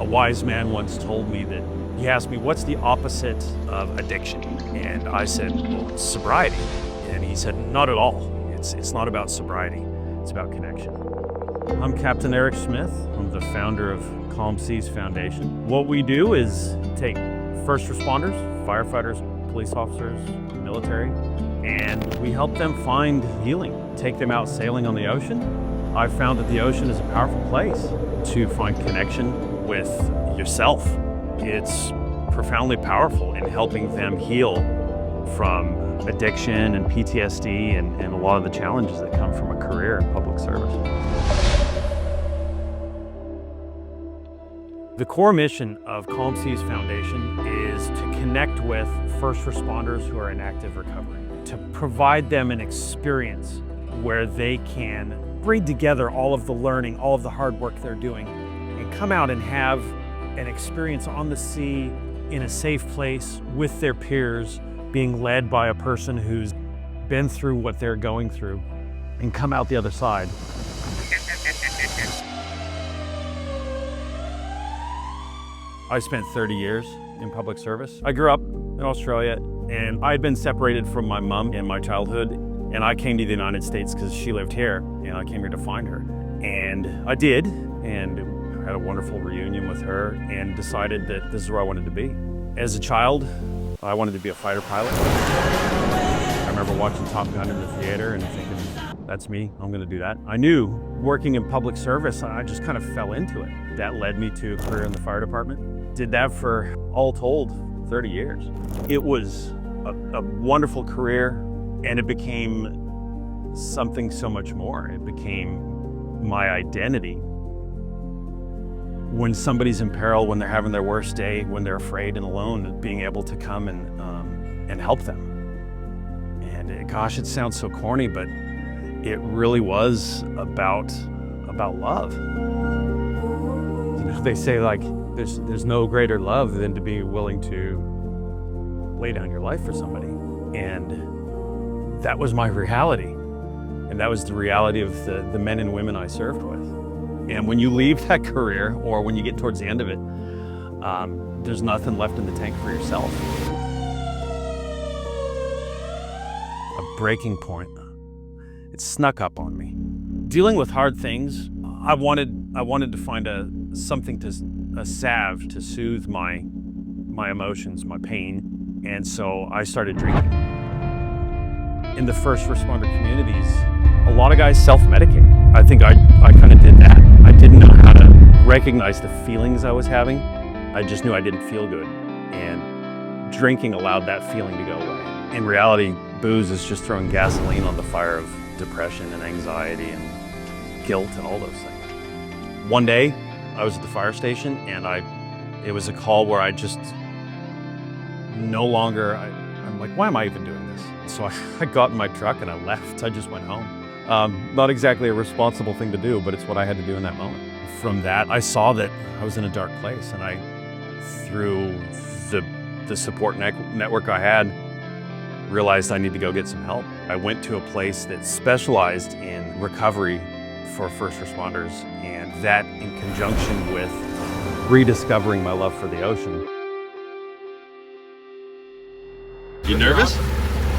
wise man once told me that he asked me, what's the opposite of addiction? And I said, well, sobriety. And he said, not at all. It's not about sobriety. It's about connection. I'm Captain Eric Smith. I'm the founder of Calm Seas Foundation. What we do is take first responders, firefighters, police officers, military, and we help them find healing. Take them out sailing on the ocean. I've found that the ocean is a powerful place to find connection with yourself. It's profoundly powerful in helping them heal from addiction and PTSD and a lot of the challenges that come from a career in public service. The core mission of Calm Seas Foundation is to connect with first responders who are in active recovery, to provide them an experience where they can bring together all of the learning, all of the hard work they're doing, and come out and have an experience on the sea in a safe place with their peers, being led by a person who's been through what they're going through, and come out the other side. I spent 30 years in public service. I grew up in Australia, and I had been separated from my mom in my childhood, and I came to the United States because she lived here, and I came here to find her. And I did, and had a wonderful reunion with her, and decided that this is where I wanted to be. As a child, I wanted to be a fighter pilot. I remember watching Top Gun in the theater and thinking, that's me, I'm gonna do that. I knew working in public service, I just kind of fell into it. That led me to a career in the fire department. Did that for, all told, 30 years. It was a wonderful career, and it became something so much more. It became my identity. When somebody's in peril, when they're having their worst day, when they're afraid and alone, being able to come and help them. And gosh, it sounds so corny, but it really was about love. You know, they say like there's no greater love than to be willing to lay down your life for somebody. And that was my reality. And that was the reality of the men and women I served with. And when you leave that career, or when you get towards the end of it, there's nothing left in the tank for yourself. A breaking point. It snuck up on me. Dealing with hard things, I wanted to find a salve to soothe my emotions, my pain, and so I started drinking. In the first responder communities, a lot of guys self-medicate. I think I kind of did that. I didn't know how to recognize the feelings I was having. I just knew I didn't feel good, and drinking allowed that feeling to go away. In reality, booze is just throwing gasoline on the fire of depression and anxiety and guilt and all those things. One day, I was at the fire station, and it was a call where I just no longer, I'm like, why am I even doing this? So I got in my truck and I left. I just went home. Not exactly a responsible thing to do, but it's what I had to do in that moment. From that, I saw that I was in a dark place, and I, through the support network I had, realized I need to go get some help. I went to a place that specialized in recovery for first responders, and that in conjunction with rediscovering my love for the ocean. You nervous?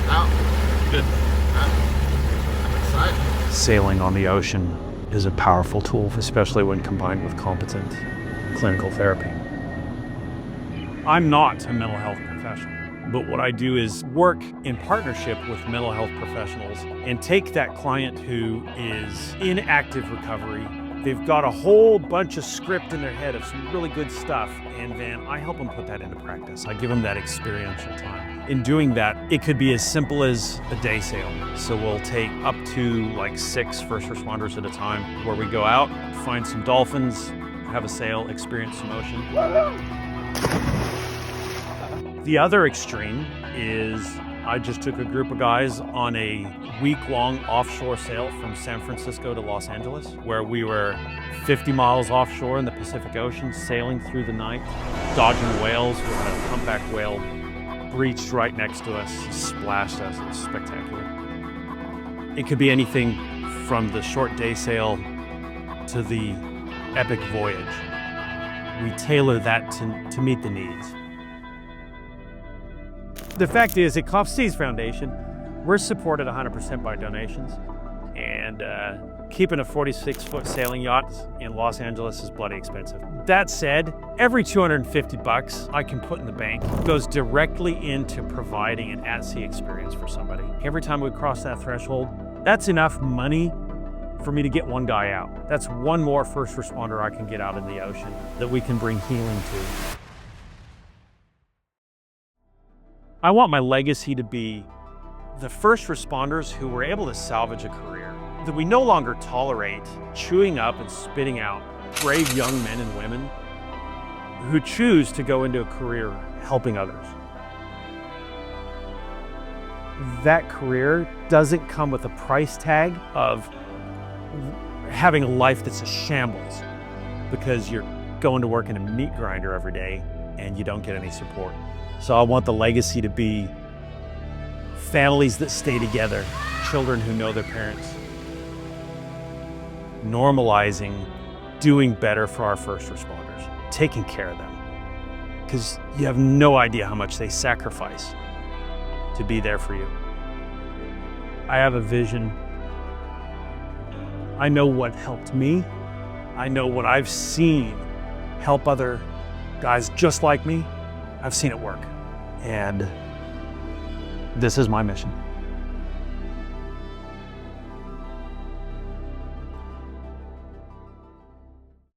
No. Good. I'm excited. Sailing on the ocean is a powerful tool, especially when combined with competent clinical therapy. I'm not a mental health professional, but what I do is work in partnership with mental health professionals and take that client who is in active recovery. They've got a whole bunch of script in their head of some really good stuff, and then I help them put that into practice. I give them that experiential time. In doing that, it could be as simple as a day sail. So we'll take up to like 6 first responders at a time, where we go out, find some dolphins, have a sail, experience some ocean. The other extreme is I just took a group of guys on a week-long offshore sail from San Francisco to Los Angeles, where we were 50 miles offshore in the Pacific Ocean, sailing through the night, dodging whales. We had a humpback whale breached right next to us, splashed us. It was spectacular. It could be anything from the short day sail to the epic voyage. we tailor that to meet the needs. The fact is, at Coffs Seas Foundation, we're supported 100% by donations, and keeping a 46-foot sailing yacht in Los Angeles is bloody expensive. That said, every $250 I can put in the bank goes directly into providing an at-sea experience for somebody. Every time we cross that threshold, that's enough money for me to get one guy out. That's one more first responder I can get out in the ocean that we can bring healing to. I want my legacy to be the first responders who were able to salvage a career, that we no longer tolerate chewing up and spitting out brave young men and women who choose to go into a career helping others. That career doesn't come with a price tag of having a life that's a shambles because you're going to work in a meat grinder every day and you don't get any support. So I want the legacy to be families that stay together, children who know their parents, normalizing doing better for our first responders, taking care of them, because you have no idea how much they sacrifice to be there for you. I have a vision. I know what helped me. I know what I've seen help other guys just like me. I've seen it work. And this is my mission.